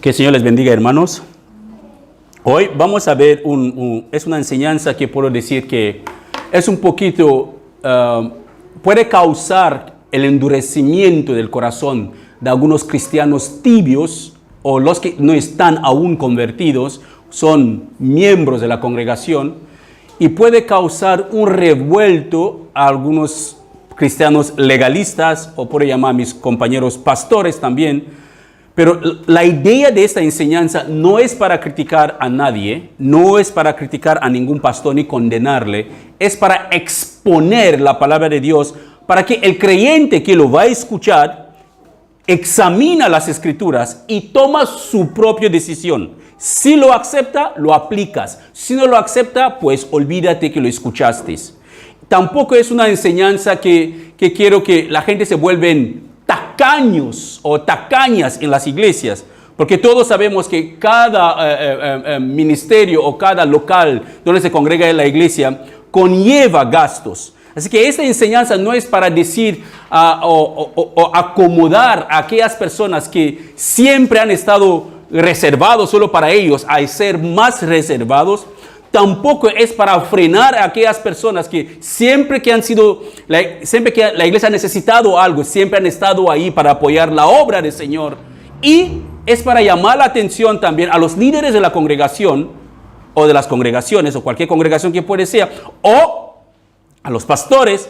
Que el Señor les bendiga, hermanos. Hoy vamos a ver, es una enseñanza que puedo decir que es un poquito, puede causar el endurecimiento del corazón de algunos cristianos tibios o los que no están aún convertidos, son miembros de la congregación, y puede causar un revuelto a algunos cristianos legalistas, o puedo llamar a mis compañeros pastores también. Pero la idea de esta enseñanza no es para criticar a nadie, no es para criticar a ningún pastor ni condenarle, es para exponer la palabra de Dios, para que el creyente que lo va a escuchar examina las escrituras y toma su propia decisión. Si lo acepta, lo aplicas. Si no lo acepta, pues olvídate que lo escuchaste. Tampoco es una enseñanza que quiero que la gente se vuelven tacaños o tacañas en las iglesias, porque todos sabemos que cada ministerio o cada local donde se congrega en la iglesia conlleva gastos. Así que esta enseñanza no es para decir o acomodar a aquellas personas que siempre han estado reservados solo para ellos a ser más reservados. Tampoco es para frenar a aquellas personas que siempre que la iglesia ha necesitado algo, siempre han estado ahí para apoyar la obra del Señor. Y es para llamar la atención también a los líderes de la congregación, o de las congregaciones, o cualquier congregación que puede ser, o a los pastores,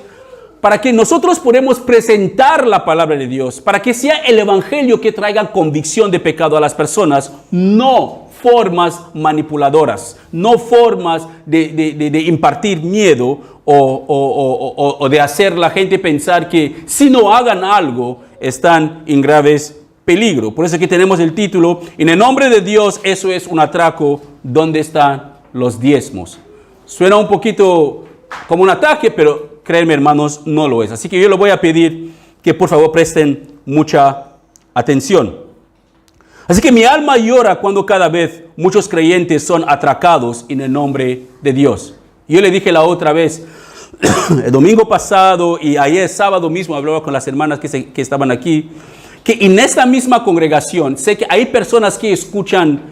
para que nosotros podamos presentar la palabra de Dios, para que sea el evangelio que traiga convicción de pecado a las personas, no formas manipuladoras, no formas de impartir miedo o de hacer la gente pensar que si no hagan algo están en graves peligro. Por eso aquí tenemos el título: en el nombre de Dios eso es un atraco, ¿dónde están los diezmos? Suena un poquito como un ataque, pero créanme, hermanos, no lo es. Así que yo les voy a pedir que por favor presten mucha atención. Así que mi alma llora cuando cada vez muchos creyentes son atracados en el nombre de Dios. Yo le dije la otra vez, el domingo pasado y ayer sábado mismo, hablaba con las hermanas que estaban aquí, que en esta misma congregación sé que hay personas que escuchan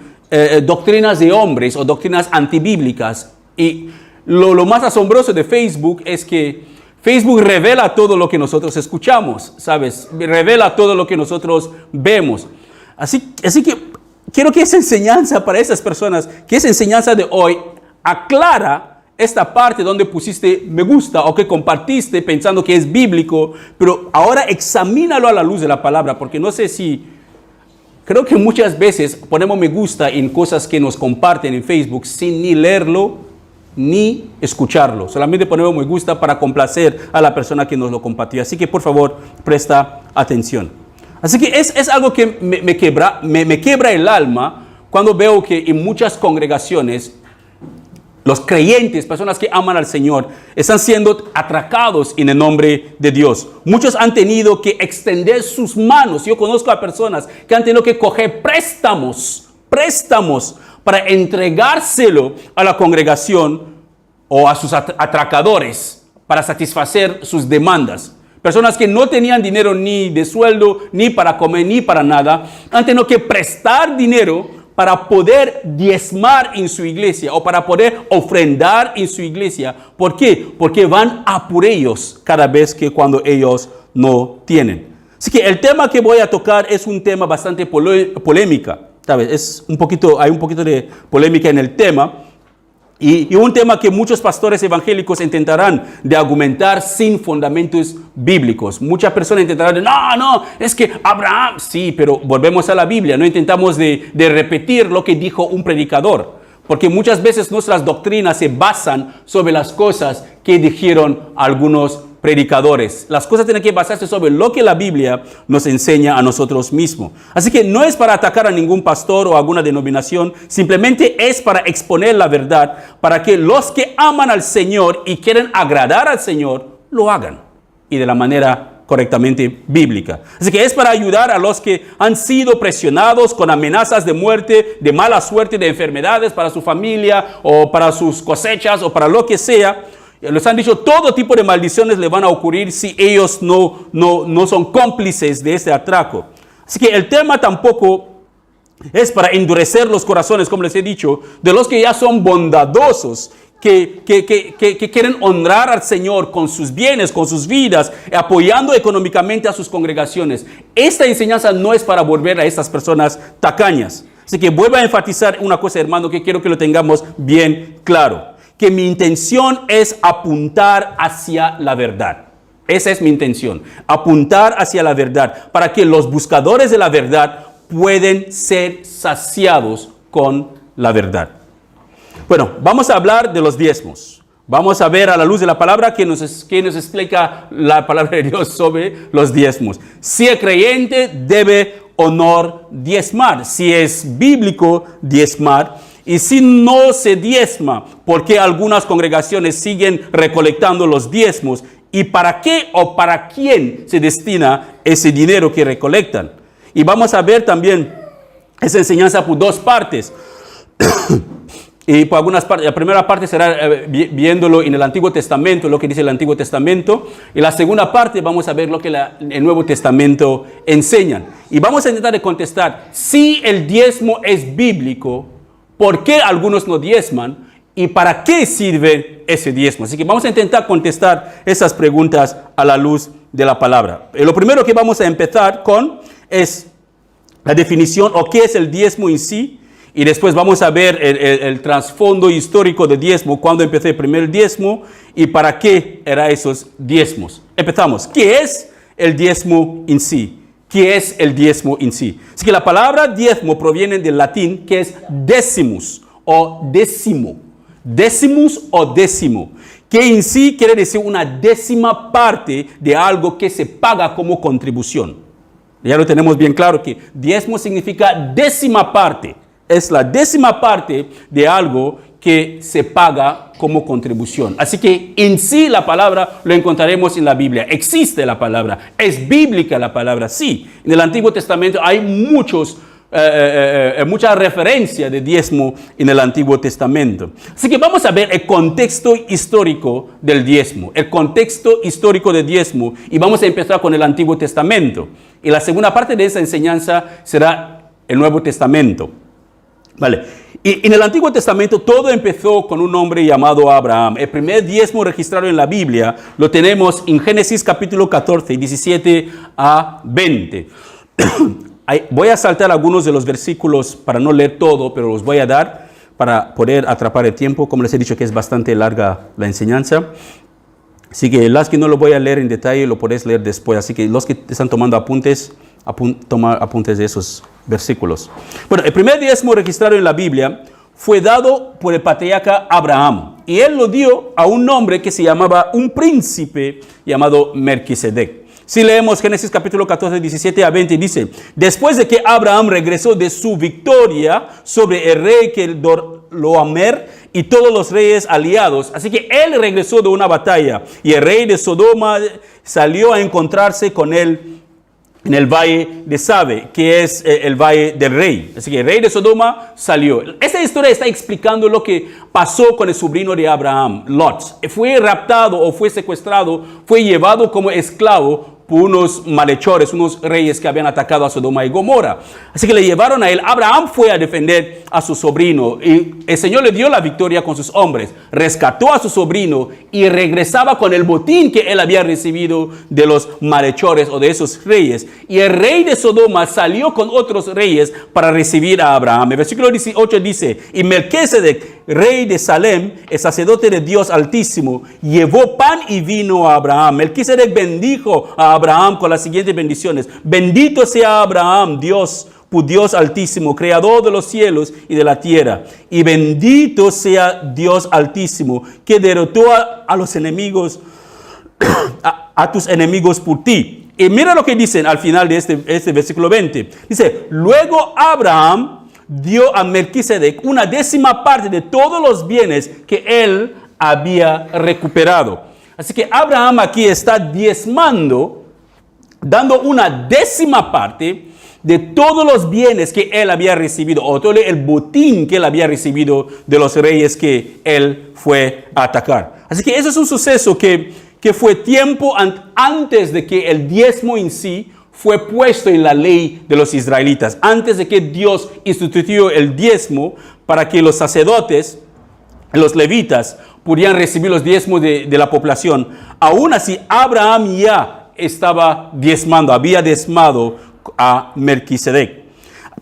doctrinas de hombres o doctrinas antibíblicas. Y lo más asombroso de Facebook es que Facebook revela todo lo que nosotros escuchamos, ¿sabes? Revela todo lo que nosotros vemos. Así que quiero que esa enseñanza para esas personas, que esa enseñanza de hoy aclara esta parte donde pusiste me gusta o que compartiste pensando que es bíblico, pero ahora examínalo a la luz de la palabra, porque no sé si, creo que muchas veces ponemos me gusta en cosas que nos comparten en Facebook sin ni leerlo ni escucharlo. Solamente ponemos me gusta para complacer a la persona que nos lo compartió. Así que por favor, presta atención. Así que es algo que me quiebra el alma cuando veo que en muchas congregaciones los creyentes, personas que aman al Señor, están siendo atracados en el nombre de Dios. Muchos han tenido que extender sus manos. Yo conozco a personas que han tenido que coger préstamos para entregárselo a la congregación o a sus atracadores para satisfacer sus demandas. Personas que no tenían dinero ni de sueldo, ni para comer, ni para nada, han tenido que prestar dinero para poder diezmar en su iglesia o para poder ofrendar en su iglesia. ¿Por qué? Porque van a por ellos cada vez que cuando ellos no tienen. Así que el tema que voy a tocar es un tema bastante polémica, ¿sabes? Hay un poquito de polémica en el tema. Y un tema que muchos pastores evangélicos intentarán de argumentar sin fundamentos bíblicos. Muchas personas intentarán de, no, es que Abraham, sí, pero volvemos a la Biblia, no intentamos de repetir lo que dijo un predicador. Porque muchas veces nuestras doctrinas se basan sobre las cosas que dijeron algunos predicadores. Las cosas tienen que basarse sobre lo que la Biblia nos enseña a nosotros mismos. Así que no es para atacar a ningún pastor o alguna denominación, simplemente es para exponer la verdad, para que los que aman al Señor y quieren agradar al Señor, lo hagan, y de la manera correctamente bíblica. Así que es para ayudar a los que han sido presionados con amenazas de muerte, de mala suerte, de enfermedades para su familia o para sus cosechas o para lo que sea. Les han dicho todo tipo de maldiciones le van a ocurrir si ellos no son cómplices de este atraco. Así que el tema tampoco Es para endurecer los corazones, como les he dicho, de los que ya son bondadosos, que quieren honrar al Señor con sus bienes, con sus vidas, apoyando económicamente a sus congregaciones. Esta enseñanza no es para volver a estas personas tacañas. Así que vuelvo a enfatizar una cosa, hermano, que quiero que lo tengamos bien claro. Que mi intención es apuntar hacia la verdad. Esa es mi intención, apuntar hacia la verdad, para que los buscadores de la verdad pueden ser saciados con la verdad. Bueno, vamos a hablar de los diezmos. Vamos a ver a la luz de la palabra que nos explica la palabra de Dios sobre los diezmos. Si el creyente debe diezmar, si es bíblico diezmar, y si no se diezma, ¿por qué algunas congregaciones siguen recolectando los diezmos? ¿Y para qué o para quién se destina ese dinero que recolectan? Y vamos a ver también esa enseñanza por dos partes. Y por algunas partes, la primera parte será viéndolo en el Antiguo Testamento, lo que dice el Antiguo Testamento. Y la segunda parte vamos a ver lo que el Nuevo Testamento enseña. Y vamos a intentar de contestar, si el diezmo es bíblico, ¿por qué algunos no diezman? ¿Y para qué sirve ese diezmo? Así que vamos a intentar contestar esas preguntas a la luz de la palabra. Lo primero que vamos a empezar con es la definición o qué es el diezmo en sí. Y después vamos a ver el trasfondo histórico del diezmo, cuándo empezó el primer diezmo y para qué eran esos diezmos. Empezamos. ¿Qué es el diezmo en sí? ¿Qué es el diezmo en sí? Así que la palabra diezmo proviene del latín que es decimus o décimo. Decimus o décimo, que en sí quiere decir una décima parte de algo que se paga como contribución. Ya lo tenemos bien claro que diezmo significa décima parte. Es la décima parte de algo que se paga como contribución. Así que en sí la palabra lo encontraremos en la Biblia. Existe la palabra. Es bíblica la palabra. Sí, en el Antiguo Testamento hay mucha referencia de diezmo en el Antiguo Testamento. Así que vamos a ver el contexto histórico del diezmo. El contexto histórico del diezmo. Y vamos a empezar con el Antiguo Testamento. Y la segunda parte de esa enseñanza será el Nuevo Testamento. Vale. Y en el Antiguo Testamento todo empezó con un hombre llamado Abraham. El primer diezmo registrado en la Biblia lo tenemos en Génesis capítulo 14, 17 a 20. Voy a saltar algunos de los versículos para no leer todo, pero los voy a dar para poder atrapar el tiempo. Como les he dicho que es bastante larga la enseñanza. Así que las que no lo voy a leer en detalle lo podéis leer después. Así que los que están tomando apuntes, tomar apuntes de esos versículos. Bueno, el primer diezmo registrado en la Biblia fue dado por el patriarca Abraham. Y él lo dio a un hombre que se llamaba un príncipe llamado Melquisedec. Si leemos Génesis capítulo 14, 17 a 20, dice: después de que Abraham regresó de su victoria sobre el rey Kedorlaomer y todos los reyes aliados, así que él regresó de una batalla y el rey de Sodoma salió a encontrarse con él en el valle de Sabe, que es el valle del rey. Así que el rey de Sodoma salió. Esta historia está explicando lo que pasó con el sobrino de Abraham, Lot. Fue raptado o fue secuestrado, fue llevado como esclavo por unos malhechores, unos reyes que habían atacado a Sodoma y Gomorra. Así que le llevaron a él. Abraham fue a defender a su sobrino y el Señor le dio la victoria con sus hombres. Rescató a su sobrino y regresaba con el botín que él había recibido de los malhechores o de esos reyes. Y el rey de Sodoma salió con otros reyes para recibir a Abraham. El versículo 18 dice: y Melquisedec, rey de Salem, el sacerdote de Dios Altísimo, llevó pan y vino a Abraham. Melquisedec bendijo a Abraham con las siguientes bendiciones: bendito sea Abraham, Dios Altísimo, creador de los cielos y de la tierra, y bendito sea Dios Altísimo, que derrotó a los enemigos, a tus enemigos por ti. Y mira lo que dicen al final de este versículo 20. Dice: luego Abraham dio a Melquisedec una décima parte de todos los bienes que él había recuperado. Así que Abraham aquí está diezmando, dando una décima parte de todos los bienes que él había recibido, o todo el botín que él había recibido de los reyes que él fue a atacar. Así que eso es un suceso que fue tiempo antes de que el diezmo en sí fue puesto en la ley de los israelitas. Antes de que Dios instituyó el diezmo para que los sacerdotes, los levitas, pudieran recibir los diezmos de la población. Aún así, Abraham ya estaba diezmando, había diezmado a Melquisedec.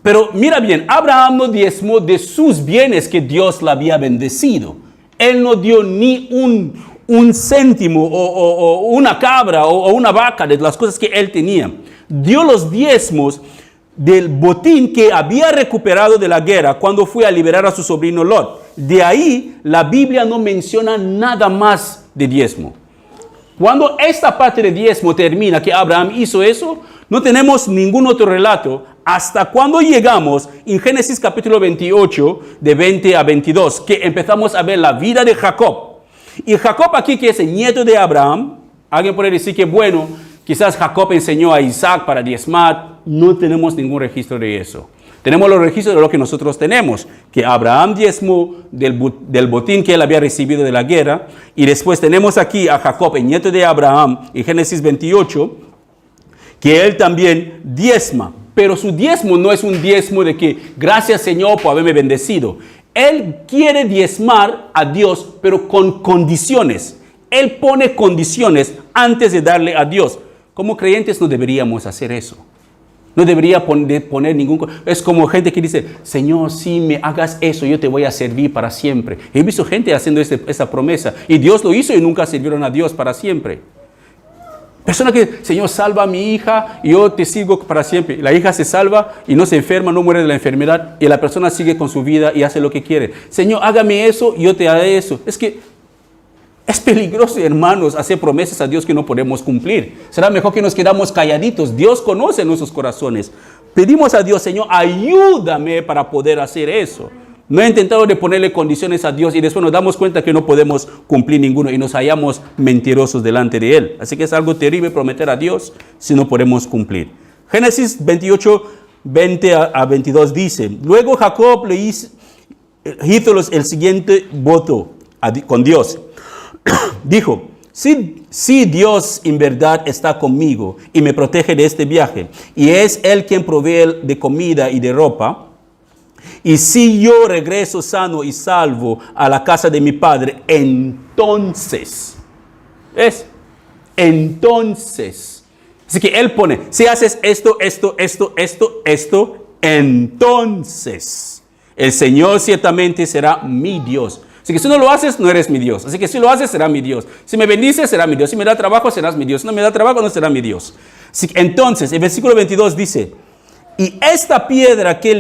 Pero mira bien, Abraham no diezmó de sus bienes que Dios le había bendecido. Él no dio ni un céntimo o una cabra o una vaca de las cosas que él tenía. Dio los diezmos del botín que había recuperado de la guerra cuando fue a liberar a su sobrino Lot. De ahí la Biblia no menciona nada más de diezmo. Cuando esta parte de diezmo termina, que Abraham hizo eso, no tenemos ningún otro relato hasta cuando llegamos en Génesis capítulo 28, de 20 a 22, que empezamos a ver la vida de Jacob. Y Jacob aquí, que es el nieto de Abraham, alguien puede decir que bueno, quizás Jacob enseñó a Isaac para diezmar. No tenemos ningún registro de eso. Tenemos los registros de lo que nosotros tenemos, que Abraham diezmó del botín que él había recibido de la guerra, y después tenemos aquí a Jacob, el nieto de Abraham, en Génesis 28, que él también diezma. Pero su diezmo no es un diezmo de que gracias Señor por haberme bendecido. Él quiere diezmar a Dios, pero con condiciones. Él pone condiciones antes de darle a Dios. Como creyentes no deberíamos hacer eso. No debería poner ningún... Es como gente que dice, Señor, si me hagas eso, yo te voy a servir para siempre. He visto gente haciendo esa promesa. Y Dios lo hizo y nunca sirvieron a Dios para siempre. Persona que, Señor, salva a mi hija y yo te sigo para siempre. La hija se salva y no se enferma, no muere de la enfermedad. Y la persona sigue con su vida y hace lo que quiere. Señor, hágame eso y yo te haré eso. Es que es peligroso, hermanos, hacer promesas a Dios que no podemos cumplir. Será mejor que nos quedamos calladitos. Dios conoce nuestros corazones. Pedimos a Dios, Señor, ayúdame para poder hacer eso. No he intentado de ponerle condiciones a Dios y después nos damos cuenta que no podemos cumplir ninguno y nos hallamos mentirosos delante de Él. Así que es algo terrible prometer a Dios si no podemos cumplir. Génesis 28, 20 a 22 dice, luego Jacob le hizo el siguiente voto con Dios. Dijo, si Dios en verdad está conmigo y me protege de este viaje, y es Él quien provee de comida y de ropa, y si yo regreso sano y salvo a la casa de mi padre, entonces, así que Él pone, si haces esto, entonces el Señor ciertamente será mi Dios. Así que si no lo haces, no eres mi Dios. Así que si lo haces, será mi Dios. Si me bendices, será mi Dios. Si me da trabajo, serás mi Dios. Si no me da trabajo, no será mi Dios. Así que entonces, el versículo 22 dice, y esta piedra que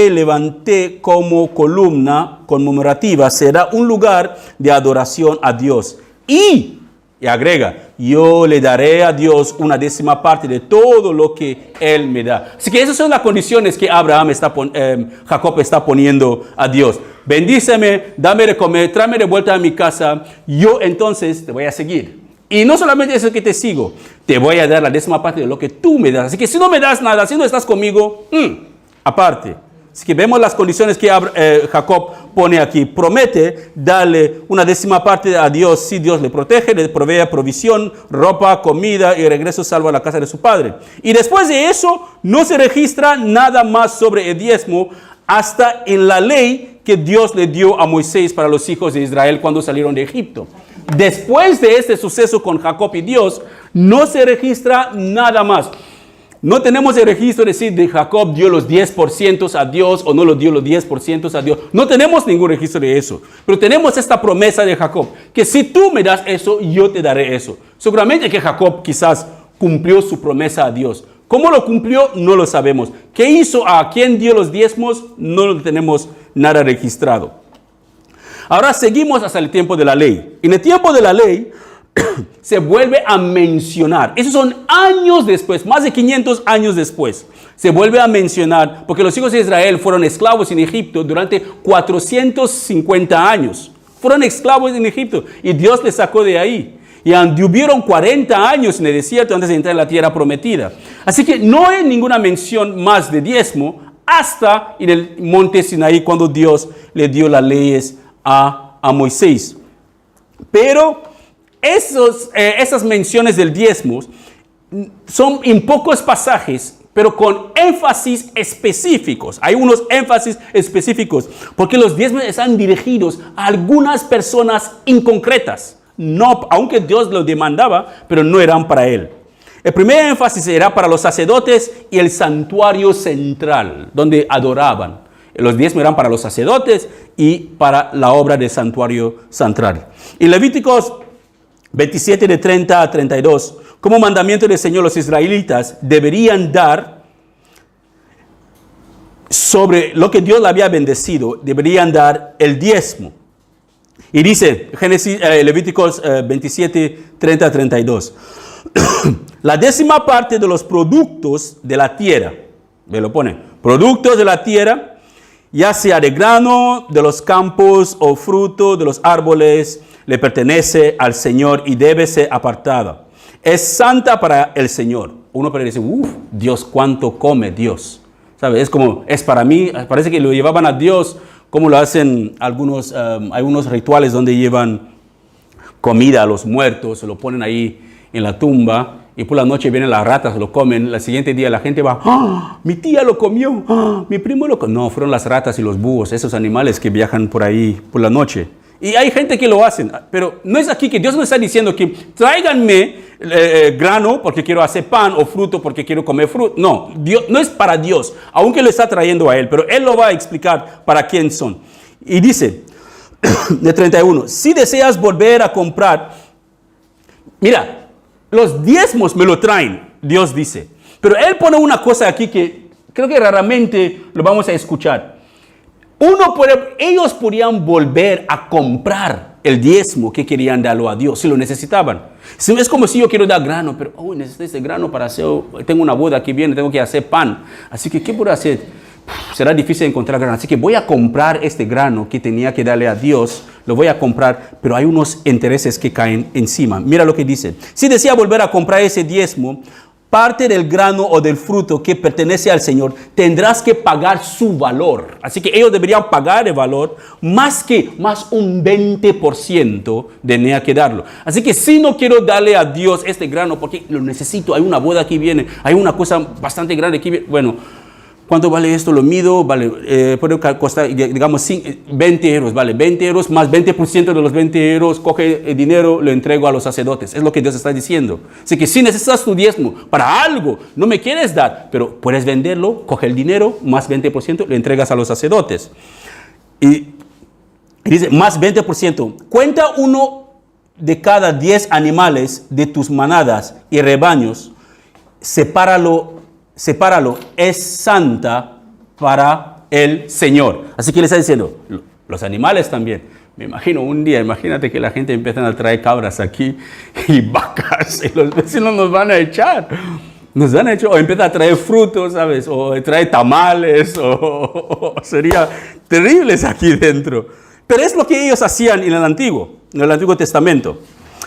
levanté como columna conmemorativa será un lugar de adoración a Dios. Y agrega, yo le daré a Dios una 10ª parte de todo lo que Él me da. Así que esas son las condiciones que Jacob está poniendo a Dios. Bendíceme, dame de comer, tráeme de vuelta a mi casa. Yo entonces te voy a seguir. Y no solamente eso que te sigo, te voy a dar la 10ª parte de lo que tú me das. Así que si no me das nada, si no estás conmigo, aparte. Así que vemos las condiciones que Jacob pone aquí. Promete darle una 10ª parte a Dios si Dios le protege, le provee provisión, ropa, comida y regreso salvo a la casa de su padre. Y después de eso, no se registra nada más sobre el diezmo hasta en la ley que Dios le dio a Moisés para los hijos de Israel cuando salieron de Egipto. Después de este suceso con Jacob y Dios, no se registra nada más. No tenemos el registro de decir de Jacob dio los 10% a Dios o no lo dio los 10% a Dios. No tenemos ningún registro de eso. Pero tenemos esta promesa de Jacob, que si tú me das eso, yo te daré eso. Seguramente que Jacob quizás cumplió su promesa a Dios. ¿Cómo lo cumplió? No lo sabemos. ¿Qué hizo? ¿A quién dio los diezmos? No lo tenemos nada registrado. Ahora seguimos hasta el tiempo de la ley. En el tiempo de la ley se vuelve a mencionar. Esos son años después, más de 500 años después. Se vuelve a mencionar porque los hijos de Israel fueron esclavos en Egipto durante 450 años. Fueron esclavos en Egipto y Dios les sacó de ahí. Y anduvieron 40 años en el desierto antes de entrar en la tierra prometida. Así que no hay ninguna mención más de diezmo hasta en el monte Sinaí cuando Dios le dio las leyes a Moisés. Pero esas menciones del diezmo son en pocos pasajes, pero con énfasis específicos. Hay unos énfasis específicos, porque los diezmos están dirigidos a algunas personas inconcretas. No, aunque Dios los demandaba, pero no eran para él. El primer énfasis era para los sacerdotes y el santuario central, donde adoraban. Los diezmos eran para los sacerdotes y para la obra del santuario central. Y Levíticos 27 de 30 a 32, como mandamiento del Señor, los israelitas deberían dar sobre lo que Dios le había bendecido, deberían dar el diezmo. Y dice Levíticos 27, 30 a 32, la 10ª parte de los productos de la tierra, me lo pone, productos de la tierra, ya sea de grano, de los campos o fruto de los árboles, le pertenece al Señor y debe ser apartada. Es santa para el Señor. Uno puede decir, Dios, ¿cuánto come Dios? ¿Sabe? Es como, es para mí, parece que lo llevaban a Dios, como lo hacen algunos, hay unos rituales donde llevan comida a los muertos, se lo ponen ahí en la tumba, y por la noche vienen las ratas, lo comen. El siguiente día la gente va, ¡ah! Mi tía lo comió, ¡ah! Mi primo lo comió. No, fueron las ratas y los búhos, esos animales que viajan por ahí por la noche. Y hay gente que lo hacen, pero no es aquí que Dios nos está diciendo que tráiganme grano porque quiero hacer pan o fruto porque quiero comer fruto. No, Dios, no es para Dios, aunque lo está trayendo a él, pero él lo va a explicar para quién son. Y dice, de 31, si deseas volver a comprar, mira, los diezmos me lo traen, Dios dice. Pero él pone una cosa aquí que creo que raramente lo vamos a escuchar. Ellos podían volver a comprar el diezmo que querían darlo a Dios, si lo necesitaban. Es como si yo quiero dar grano, pero necesito ese grano para hacer, tengo una boda que viene, tengo que hacer pan. Así que, ¿qué puedo hacer? Será difícil encontrar grano. Así que voy a comprar este grano que tenía que darle a Dios. Lo voy a comprar, pero hay unos intereses que caen encima. Mira lo que dice. Si desea volver a comprar ese diezmo, parte del grano o del fruto que pertenece al Señor, tendrás que pagar su valor. Así que ellos deberían pagar el valor más un 20% tenía que darlo. Así que si no quiero darle a Dios este grano porque lo necesito, hay una boda que viene, hay una cosa bastante grande que viene, bueno, ¿cuánto vale esto? Lo mido, vale, puede costar, digamos, 20 euros, vale, 20 euros más 20% de los 20 euros, coge el dinero, lo entrego a los sacerdotes. Es lo que Dios está diciendo. Así que si necesitas tu diezmo para algo, no me quieres dar, pero puedes venderlo, coge el dinero, más 20%, lo entregas a los sacerdotes. Y dice, más 20%, cuenta uno de cada 10 animales de tus manadas y rebaños, sepáralo, es santa para el Señor. Así que le está diciendo, los animales también. Me imagino un día, imagínate que la gente empieza a traer cabras aquí y vacas y los vecinos nos van a echar. Nos van a echar, o empieza a traer frutos, ¿sabes? O trae tamales, o sería terribles aquí dentro. Pero es lo que ellos hacían en el Antiguo Testamento.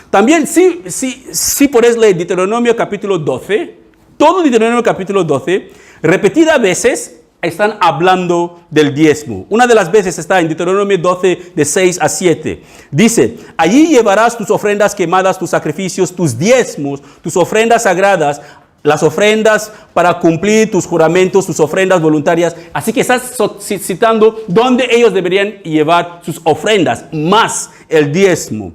También, sí podés leer Deuteronomio capítulo 12, todo Deuteronomio capítulo 12, repetidas veces están hablando del diezmo. Una de las veces está en Deuteronomio 12, de 6 a 7. Dice, allí llevarás tus ofrendas quemadas, tus sacrificios, tus diezmos, tus ofrendas sagradas, las ofrendas para cumplir tus juramentos, tus ofrendas voluntarias. Así que estás citando dónde ellos deberían llevar sus ofrendas, más el diezmo.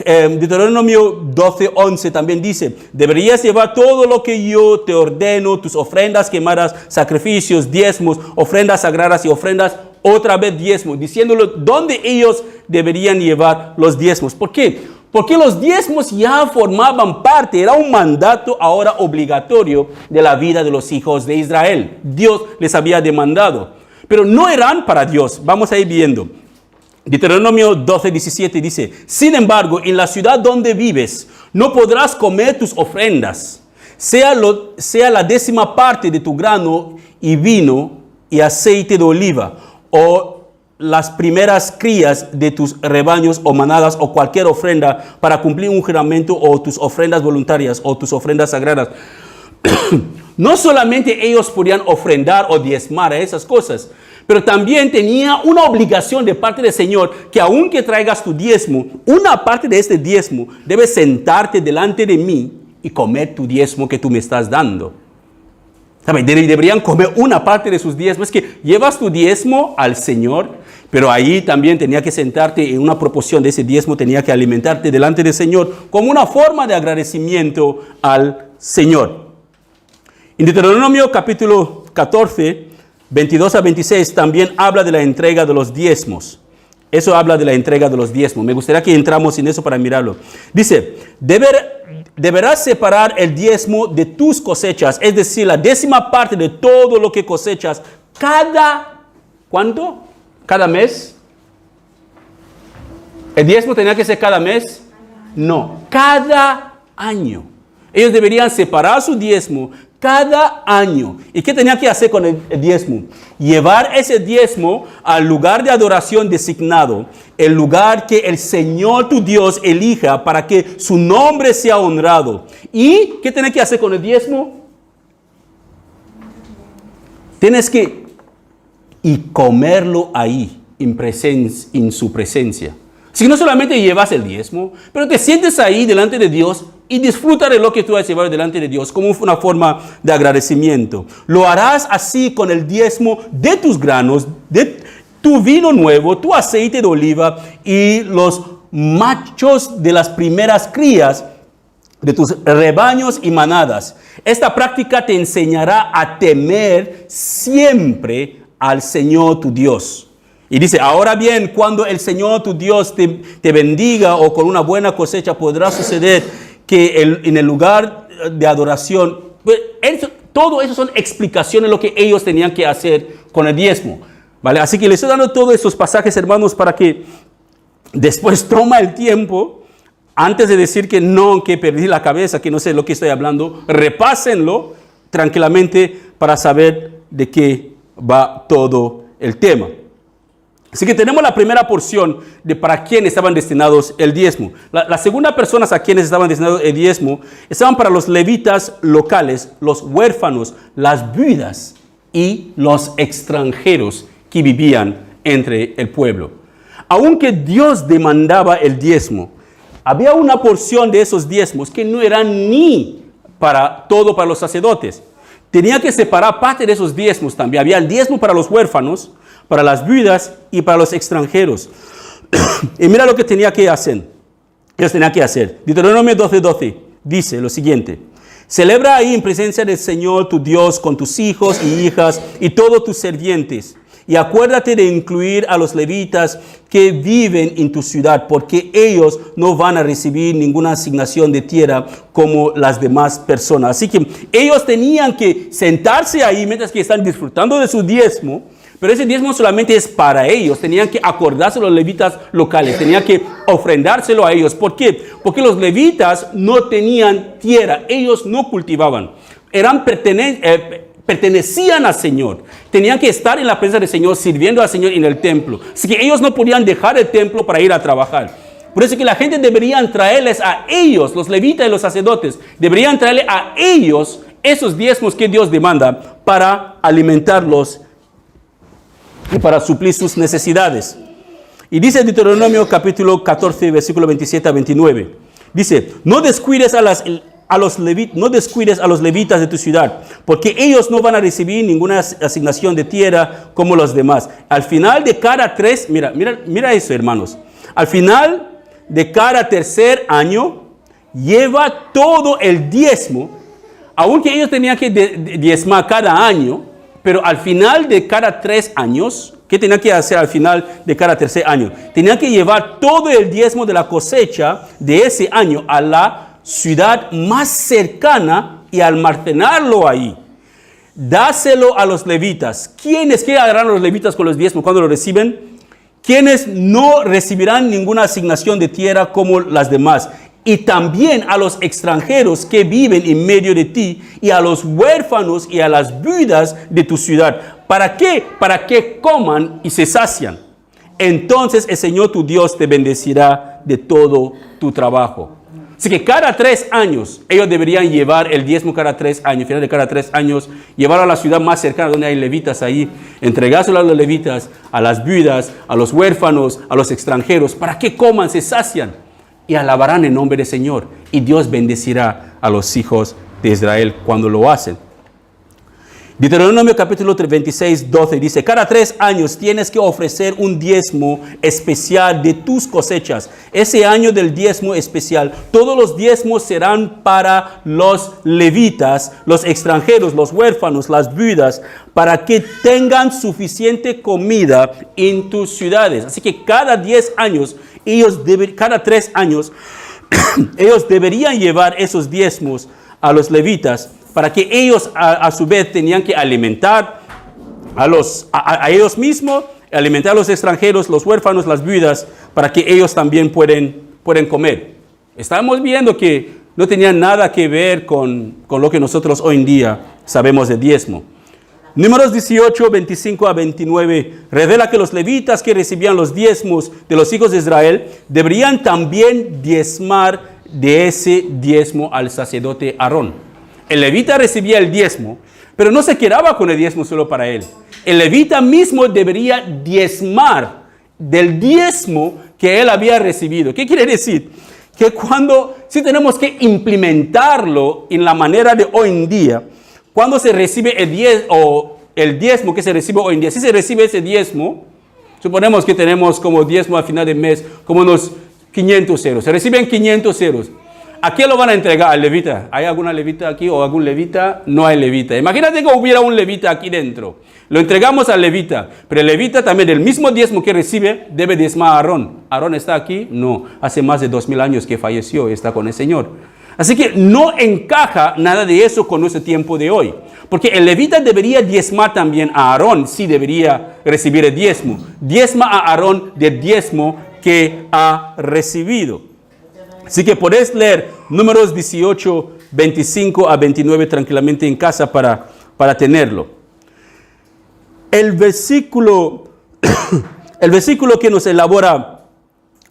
Deuteronomio 12:11 también dice, deberías llevar todo lo que yo te ordeno, tus ofrendas quemadas, sacrificios, diezmos, ofrendas sagradas y ofrendas, otra vez diezmos, diciéndolo dónde ellos deberían llevar los diezmos. ¿Por qué? Porque los diezmos ya formaban parte, era un mandato ahora obligatorio de la vida de los hijos de Israel. Dios les había demandado, pero no eran para Dios. Vamos a ir viendo. Deuteronomio 12:17 dice, sin embargo, en la ciudad donde vives, no podrás comer tus ofrendas, sea la 10ª parte de tu grano y vino y aceite de oliva, o las primeras crías de tus rebaños o manadas, o cualquier ofrenda para cumplir un juramento, o tus ofrendas voluntarias, o tus ofrendas sagradas. No solamente ellos podían ofrendar o diezmar a esas cosas, pero también tenía una obligación de parte del Señor, que aunque traigas tu diezmo, una parte de este diezmo debes sentarte delante de mí y comer tu diezmo que tú me estás dando. ¿Sabe? Deberían comer una parte de sus diezmos. Es que llevas tu diezmo al Señor, pero ahí también tenía que sentarte en una proporción de ese diezmo, tenía que alimentarte delante del Señor como una forma de agradecimiento al Señor. En Deuteronomio capítulo 14, 22 a 26, también habla de la entrega de los diezmos. Eso habla de la entrega de los diezmos. Me gustaría que entramos en eso para mirarlo. Dice, deberás separar el diezmo de tus cosechas, es decir, la 10ª parte de todo lo que cosechas ¿cuánto? ¿Cada mes? ¿El diezmo tenía que ser cada mes? No, cada año. Ellos deberían separar su diezmo cada año. ¿Y qué tenía que hacer con el diezmo? Llevar ese diezmo al lugar de adoración designado, el lugar que el Señor tu Dios elija para que su nombre sea honrado. ¿Y qué tienes que hacer con el diezmo? Tienes que comerlo ahí, en su presencia. Si no solamente llevas el diezmo, pero te sientes ahí delante de Dios y disfruta de lo que tú has llevado delante de Dios como una forma de agradecimiento. Lo harás así con el diezmo de tus granos, de tu vino nuevo, tu aceite de oliva y los machos de las primeras crías de tus rebaños y manadas. Esta práctica te enseñará a temer siempre al Señor tu Dios. Y dice, ahora bien, cuando el Señor tu Dios te bendiga o con una buena cosecha, podrá suceder que en el lugar de adoración, todo eso son explicaciones de lo que ellos tenían que hacer con el diezmo. ¿Vale? Así que les estoy dando todos esos pasajes, hermanos, para que después toma el tiempo, antes de decir que no, que perdí la cabeza, que no sé lo que estoy hablando, repásenlo tranquilamente para saber de qué va todo el tema. Así que tenemos la primera porción de para quién estaban destinados el diezmo. La segunda personas a quienes estaban destinados el diezmo estaban para los levitas locales, los huérfanos, las viudas y los extranjeros que vivían entre el pueblo. Aunque Dios demandaba el diezmo, había una porción de esos diezmos que no eran ni para los sacerdotes. Tenía que separar parte de esos diezmos también. Había el diezmo para los huérfanos, para las viudas y para los extranjeros. Y mira lo que tenía que hacer. Ellos tenían que hacer. Deuteronomio 12:12 dice lo siguiente. Celebra ahí en presencia del Señor tu Dios con tus hijos y hijas y todos tus sirvientes. Y acuérdate de incluir a los levitas que viven en tu ciudad, porque ellos no van a recibir ninguna asignación de tierra como las demás personas. Así que ellos tenían que sentarse ahí mientras que están disfrutando de su diezmo. Pero ese diezmo solamente es para ellos. Tenían que acordarse los levitas locales. Tenían que ofrendárselo a ellos. ¿Por qué? Porque los levitas no tenían tierra. Ellos no cultivaban. Pertenecían al Señor. Tenían que estar en la presencia del Señor, sirviendo al Señor en el templo. Así que ellos no podían dejar el templo para ir a trabajar. Por eso que la gente deberían traerles a ellos, los levitas y los sacerdotes, deberían traerle a ellos esos diezmos que Dios demanda para alimentarlos y para suplir sus necesidades. Y dice Deuteronomio capítulo 14, versículo 27 a 29. Dice, no descuides a los levitas de tu ciudad, porque ellos no van a recibir ninguna asignación de tierra como los demás. Al final de cada mira eso, hermanos. Al final de cada tercer año, lleva todo el diezmo, aunque ellos tenían que diezmar cada año. Pero al final de cada 3 años, ¿qué tenían que hacer al final de cada tercer año? Tenían que llevar todo el diezmo de la cosecha de ese año a la ciudad más cercana y almacenarlo ahí. Dáselo a los levitas. ¿Quiénes harán los levitas con los diezmos cuando lo reciben? Quienes no recibirán ninguna asignación de tierra como las demás. Y también a los extranjeros que viven en medio de ti, y a los huérfanos y a las viudas de tu ciudad. ¿Para qué? Para que coman y se sacian. Entonces el Señor tu Dios te bendecirá de todo tu trabajo. Así que cada 3 años, ellos deberían llevar el diezmo cada 3 años, final de cada 3 años, llevarlo a la ciudad más cercana donde hay levitas ahí, entregárselo a los levitas, a las viudas, a los huérfanos, a los extranjeros, para que coman, se sacian. Y alabarán el nombre del Señor. Y Dios bendecirá a los hijos de Israel cuando lo hacen. Deuteronomio capítulo 26, 12 dice, cada 3 años tienes que ofrecer un diezmo especial de tus cosechas. Ese año del diezmo especial, todos los diezmos serán para los levitas, los extranjeros, los huérfanos, las viudas, para que tengan suficiente comida en tus ciudades. Así que cada 10 años, cada 3 años, ellos deberían llevar esos diezmos a los levitas, para que ellos a su vez tenían que alimentar a ellos mismos, alimentar a los extranjeros, los huérfanos, las viudas, para que ellos también pueden comer. Estamos viendo que no tenía nada que ver con lo que nosotros hoy en día sabemos de diezmo. Números 18, 25 a 29 revela que los levitas que recibían los diezmos de los hijos de Israel deberían también diezmar de ese diezmo al sacerdote Aarón. El levita recibía el diezmo, pero no se quedaba con el diezmo solo para él. El levita mismo debería diezmar del diezmo que él había recibido. ¿Qué quiere decir? Que si tenemos que implementarlo en la manera de hoy en día, cuando se recibe el diezmo que se recibe hoy en día, si se recibe ese diezmo, suponemos que tenemos como diezmo a final de mes, como unos 500 euros. Se reciben 500 euros. ¿A quién lo van a entregar? ¿Al levita? ¿Hay alguna levita aquí o algún levita? No hay levita. Imagínate que hubiera un levita aquí dentro. Lo entregamos al levita, pero el levita también, del mismo diezmo que recibe, debe diezmar a Aarón. ¿Aarón está aquí? No. Hace más de 2000 años que falleció y está con el Señor. Así que no encaja nada de eso con nuestro tiempo de hoy. Porque el levita debería diezmar también a Aarón, sí debería recibir el diezmo. Diezma a Aarón del diezmo que ha recibido. Así que podés leer Números 18, 25 a 29 tranquilamente en casa para tenerlo. El versículo que nos elabora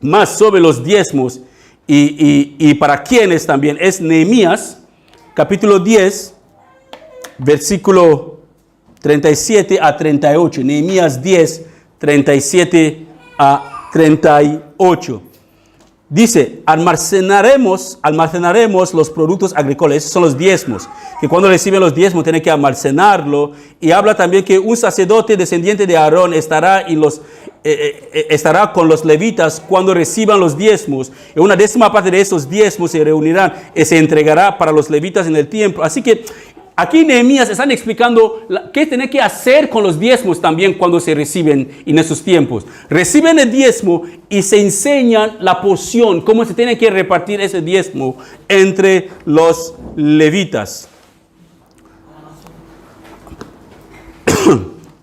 más sobre los diezmos y para quiénes también es Nehemías, capítulo 10, versículo 37 a 38. Nehemías 10, 37 a 38. Dice, almacenaremos los productos agrícolas. Esos son los diezmos. Que cuando reciben los diezmos tienen que almacenarlo. Y habla también que un sacerdote descendiente de Aarón estará con los levitas cuando reciban los diezmos. Y una 10ª parte de esos diezmos se reunirán y se entregará para los levitas en el templo. Así que aquí Nehemías están explicando qué tiene que hacer con los diezmos también cuando se reciben en esos tiempos. Reciben el diezmo y se enseñan la porción, cómo se tiene que repartir ese diezmo entre los levitas.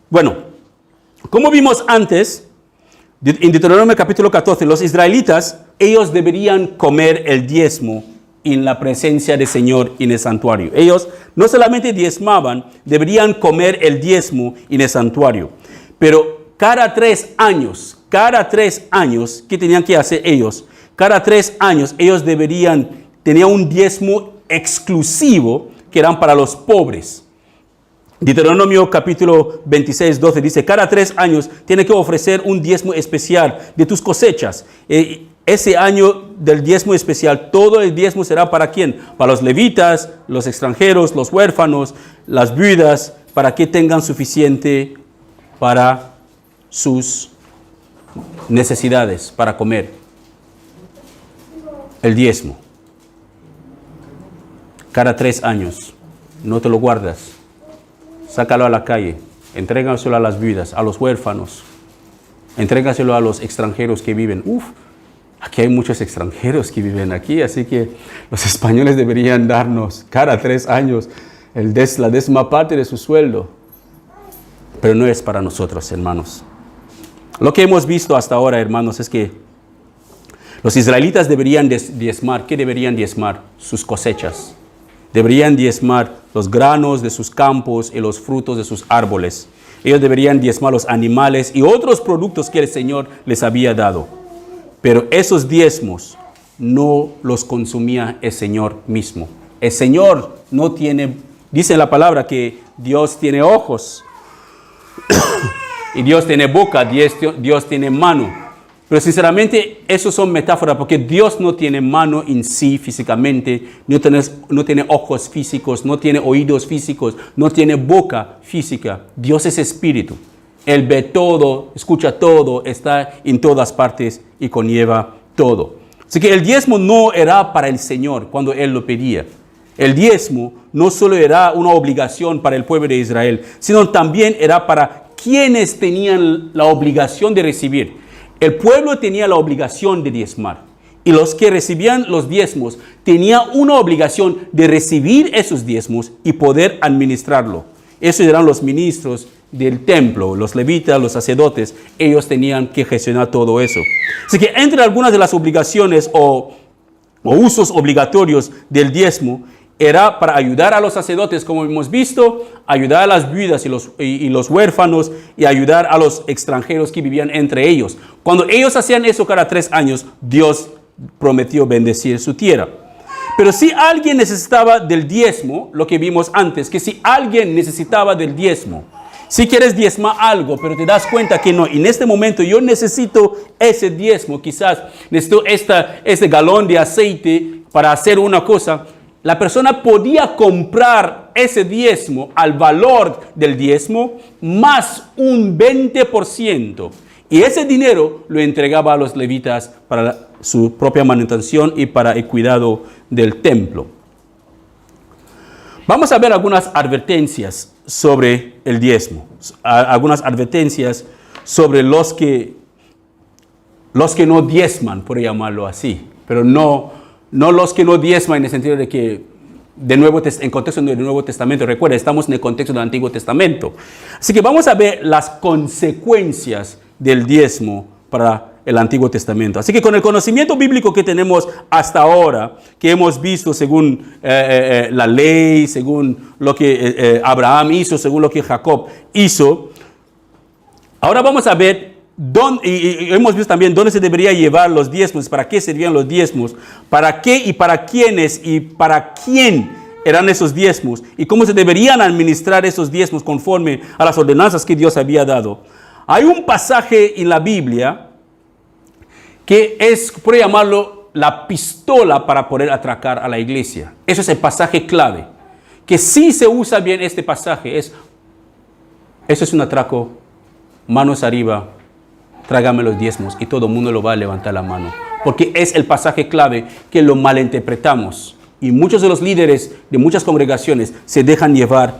Bueno, como vimos antes, en Deuteronomio capítulo 14, los israelitas, ellos deberían comer el diezmo en la presencia del Señor en el santuario. Ellos no solamente diezmaban, deberían comer el diezmo en el santuario. Pero cada 3 años, ¿qué tenían que hacer ellos? Cada 3 años ellos tenían un diezmo exclusivo que eran para los pobres. Deuteronomio capítulo 26, 12 dice, cada 3 años tiene que ofrecer un diezmo especial de tus cosechas. Ese año del diezmo especial, todo el diezmo será ¿para quién? Para los levitas, los extranjeros, los huérfanos, las viudas, para que tengan suficiente para sus necesidades, para comer. El diezmo. Cada 3 años. No te lo guardas. Sácalo a la calle. Entrégaselo a las viudas, a los huérfanos. Entrégaselo a los extranjeros que viven. Aquí hay muchos extranjeros que viven aquí, así que los españoles deberían darnos cada 3 años la 10ª parte de su sueldo. Pero no es para nosotros, hermanos. Lo que hemos visto hasta ahora, hermanos, es que los israelitas deberían diezmar. ¿Qué deberían diezmar? Sus cosechas. Deberían diezmar los granos de sus campos y los frutos de sus árboles. Ellos deberían diezmar los animales y otros productos que el Señor les había dado. Pero esos diezmos no los consumía el Señor mismo. El Señor no tiene, dice la palabra que Dios tiene ojos y Dios tiene boca, Dios tiene mano. Pero sinceramente, eso son metáforas porque Dios no tiene mano en sí físicamente, no tiene ojos físicos, no tiene oídos físicos, no tiene boca física. Dios es espíritu. Él ve todo, escucha todo, está en todas partes y conlleva todo. Así que el diezmo no era para el Señor cuando Él lo pedía. El diezmo no solo era una obligación para el pueblo de Israel, sino también era para quienes tenían la obligación de recibir. El pueblo tenía la obligación de diezmar. Y los que recibían los diezmos tenían una obligación de recibir esos diezmos y poder administrarlo. Esos eran los ministros del templo, los levitas, los sacerdotes. Ellos tenían que gestionar todo eso. Así que entre algunas de las obligaciones o usos obligatorios del diezmo era para ayudar a los sacerdotes, como hemos visto, ayudar a las viudas y los huérfanos y ayudar a los extranjeros que vivían entre ellos. Cuando ellos hacían eso cada 3 años, Dios prometió bendecir su tierra. Pero si alguien necesitaba del diezmo, lo que vimos antes, que si alguien necesitaba del diezmo, si quieres diezmar algo, pero te das cuenta que no, en este momento yo necesito ese diezmo, quizás necesito este galón de aceite para hacer una cosa, la persona podía comprar ese diezmo al valor del diezmo más un 20%. Y ese dinero lo entregaba a los levitas para su propia manutención y para el cuidado del templo. Vamos a ver algunas advertencias sobre el diezmo. Algunas advertencias sobre los que no diezman, por llamarlo así. Pero no los que no diezman en el sentido de que en contexto del Nuevo Testamento. Recuerda, estamos en el contexto del Antiguo Testamento. Así que vamos a ver las consecuencias del diezmo para el Antiguo Testamento. Así que con el conocimiento bíblico que tenemos hasta ahora, que hemos visto según la ley, según lo que Abraham hizo, según lo que Jacob hizo, ahora vamos a ver y hemos visto también dónde se debería llevar los diezmos, para qué servían los diezmos, para qué y para quiénes y para quién eran esos diezmos y cómo se deberían administrar esos diezmos conforme a las ordenanzas que Dios había dado. Hay un pasaje en la Biblia que es, por llamarlo, la pistola para poder atracar a la iglesia. Eso es el pasaje clave. Que si se usa bien este pasaje, eso es un atraco, manos arriba, trágame los diezmos, y todo el mundo lo va a levantar la mano. Porque es el pasaje clave que lo malinterpretamos. Y muchos de los líderes de muchas congregaciones se dejan llevar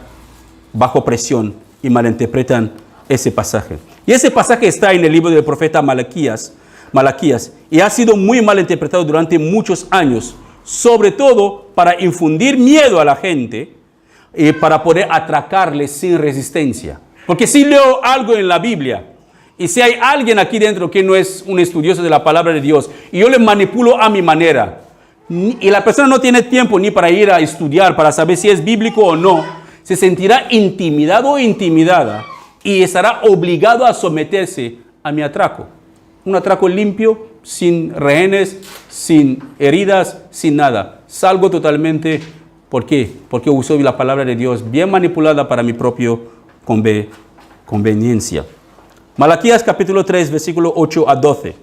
bajo presión y malinterpretan ese pasaje. Y ese pasaje está en el libro del profeta Malaquías, y ha sido muy malinterpretado durante muchos años, sobre todo para infundir miedo a la gente y para poder atracarles sin resistencia. Porque si leo algo en la Biblia, y si hay alguien aquí dentro que no es un estudioso de la palabra de Dios, y yo le manipulo a mi manera, y la persona no tiene tiempo ni para ir a estudiar, para saber si es bíblico o no, se sentirá intimidado o intimidada, y estará obligado a someterse a mi atraco. Un atraco limpio, sin rehenes, sin heridas, sin nada. Salgo totalmente, ¿por qué? Porque uso la palabra de Dios bien manipulada para mi propio conveniencia. Malaquías capítulo 3, versículo 8 a 12.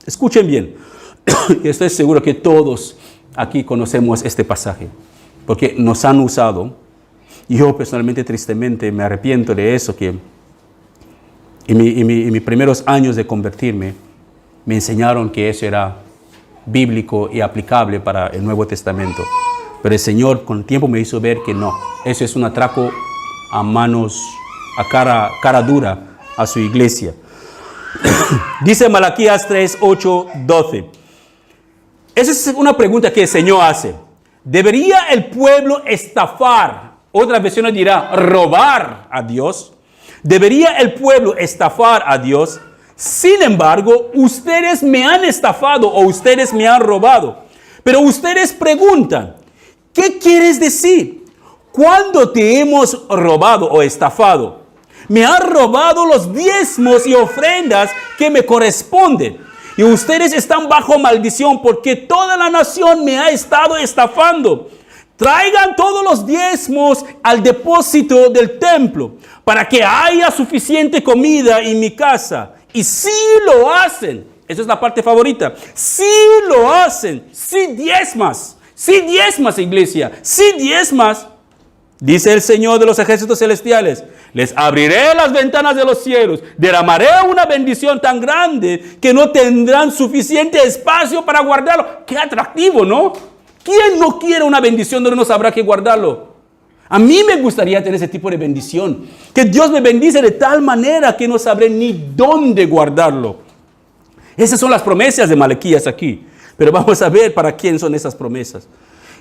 Escuchen bien. Estoy seguro que todos aquí conocemos este pasaje, porque nos han usado. Yo personalmente, tristemente, me arrepiento de eso, que en mis primeros años de convertirme, me enseñaron que eso era bíblico y aplicable para el Nuevo Testamento. Pero el Señor con el tiempo me hizo ver que no. Eso es un atraco a manos, a cara dura a su iglesia. Dice Malaquías 3, 8, 12. Esa es una pregunta que el Señor hace. ¿Debería el pueblo estafar? Otra versión dirá robar a Dios. ¿Debería el pueblo estafar a Dios? Sin embargo, ustedes me han estafado o ustedes me han robado. Pero ustedes preguntan, ¿qué quieres decir? ¿Cuándo te hemos robado o estafado? Me han robado los diezmos y ofrendas que me corresponden. Y ustedes están bajo maldición porque toda la nación me ha estado estafando. Traigan todos los diezmos al depósito del templo para que haya suficiente comida en mi casa. Y si lo hacen, esa es la parte favorita, si lo hacen, si diezmas, iglesia, si diezmas, dice el Señor de los ejércitos celestiales, les abriré las ventanas de los cielos, derramaré una bendición tan grande que no tendrán suficiente espacio para guardarlo. Qué atractivo, ¿no? ¿Quién no quiere una bendición donde no sabrá que guardarlo? A mí me gustaría tener ese tipo de bendición. Que Dios me bendice de tal manera que no sabré ni dónde guardarlo. Esas son las promesas de Malaquías aquí. Pero vamos a ver para quién son esas promesas.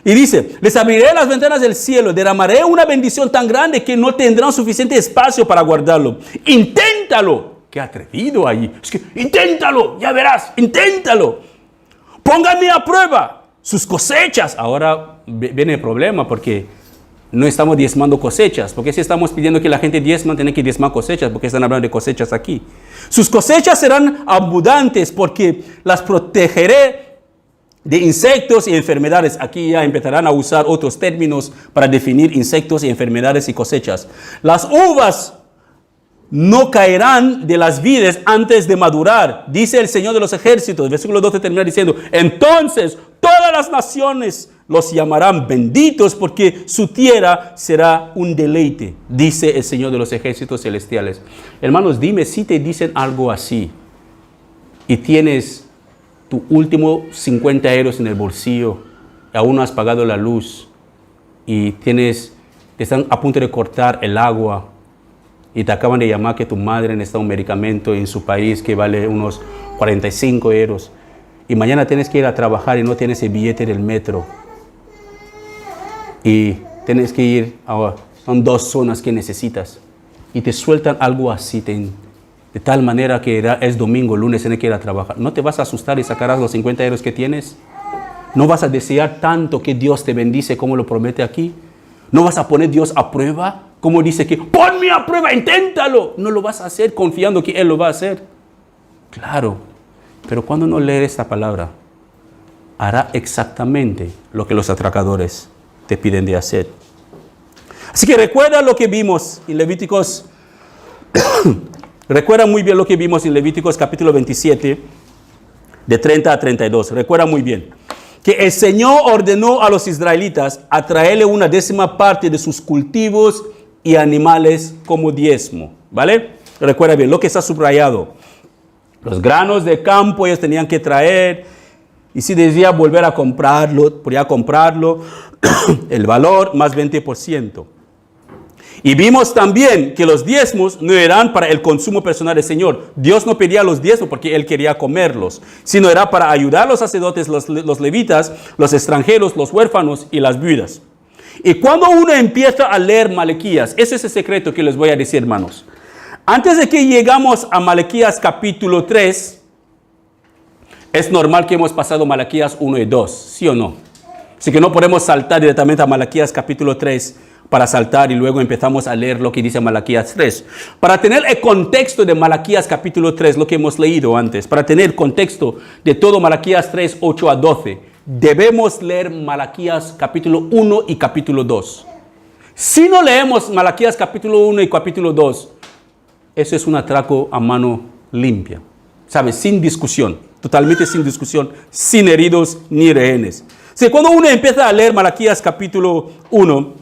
Y dice, les abriré las ventanas del cielo, derramaré una bendición tan grande que no tendrán suficiente espacio para guardarlo. Inténtalo. Qué atrevido ahí. Es que inténtalo, ya verás, inténtalo. Pónganme a prueba sus cosechas. Ahora viene el problema porque no estamos diezmando cosechas. Porque si estamos pidiendo que la gente diezma, tiene que diezmar cosechas, porque están hablando de cosechas aquí. Sus cosechas serán abundantes porque las protegeré de insectos y enfermedades. Aquí ya empezarán a usar otros términos para definir insectos y enfermedades y cosechas. Las uvas no caerán de las vides antes de madurar, dice el Señor de los ejércitos. Versículo 12 termina diciendo, entonces todas las naciones los llamarán benditos porque su tierra será un deleite, dice el Señor de los ejércitos celestiales. Hermanos, dime si te dicen algo así y tienes tu último 50 euros en el bolsillo, aún no has pagado la luz y te están a punto de cortar el agua y te acaban de llamar que tu madre necesita un medicamento en su país que vale unos 45 euros y mañana tienes que ir a trabajar y no tienes el billete del metro y tienes que ir son 2 zonas que necesitas y te sueltan algo así, de tal manera que es domingo, lunes tienes que ir a trabajar. ¿No te vas a asustar y sacarás los 50 euros que tienes? ¿No vas a desear tanto que Dios te bendice como lo promete aquí? ¿No vas a poner a Dios a prueba? Como dice que, ponme a prueba, inténtalo. No lo vas a hacer confiando que Él lo va a hacer. Claro, pero cuando no lees esta palabra, hará exactamente lo que los atracadores te piden de hacer. Así que recuerda lo que vimos en Levíticos. Recuerda muy bien lo que vimos en Levíticos capítulo 27, de 30 a 32. Recuerda muy bien que el Señor ordenó a los israelitas a traerle una 10ª parte de sus cultivos y animales como diezmo. ¿Vale? Recuerda bien lo que está subrayado. Los granos de campo ellos tenían que traer. Y si decía volver a comprarlo, podía comprarlo. El valor más 20%. Y vimos también que los diezmos no eran para el consumo personal del Señor. Dios no pedía los diezmos porque Él quería comerlos, sino era para ayudar a los sacerdotes, los levitas, los extranjeros, los huérfanos y las viudas. Y cuando uno empieza a leer Malaquías, ese es el secreto que les voy a decir, hermanos. Antes de que llegamos a Malaquías capítulo 3, es normal que hemos pasado Malaquías 1 y 2, ¿sí o no? Así que no podemos saltar directamente a Malaquías capítulo 3 para saltar y luego empezamos a leer lo que dice Malaquías 3. Para tener el contexto de Malaquías capítulo 3, lo que hemos leído antes, para tener el contexto de todo Malaquías 3, 8 a 12, debemos leer Malaquías capítulo 1 y capítulo 2. Si no leemos Malaquías capítulo 1 y capítulo 2, eso es un atraco a mano limpia, ¿sabes? Sin discusión, totalmente sin discusión, sin heridos ni rehenes. Si cuando uno empieza a leer Malaquías capítulo 1,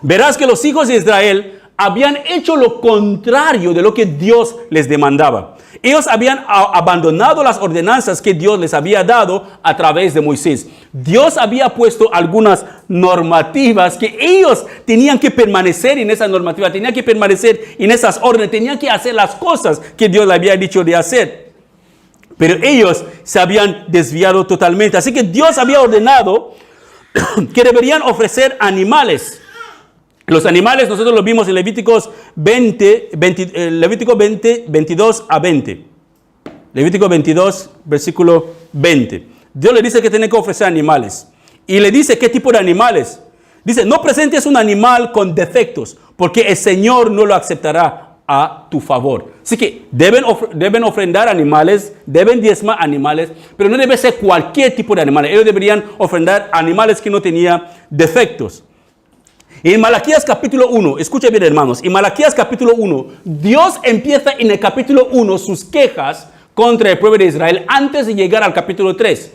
verás que los hijos de Israel habían hecho lo contrario de lo que Dios les demandaba. Ellos habían abandonado las ordenanzas que Dios les había dado a través de Moisés. Dios había puesto algunas normativas que ellos tenían que permanecer en esa normativa, tenían que permanecer en esas órdenes, tenían que hacer las cosas que Dios les había dicho de hacer. Pero ellos se habían desviado totalmente. Así que Dios había ordenado que deberían ofrecer animales. Los animales nosotros los vimos en Levíticos 22 a 20. Levítico 22, versículo 20. Dios le dice que tiene que ofrecer animales. Y le dice qué tipo de animales. Dice, no presentes un animal con defectos, porque el Señor no lo aceptará a tu favor. Así que deben ofrendar animales, deben diezmar animales, pero no debe ser cualquier tipo de animales. Ellos deberían ofrendar animales que no tenían defectos. Y en Malaquías capítulo 1, escuchen bien hermanos, en Malaquías capítulo 1, Dios empieza en el capítulo 1 sus quejas contra el pueblo de Israel antes de llegar al capítulo 3.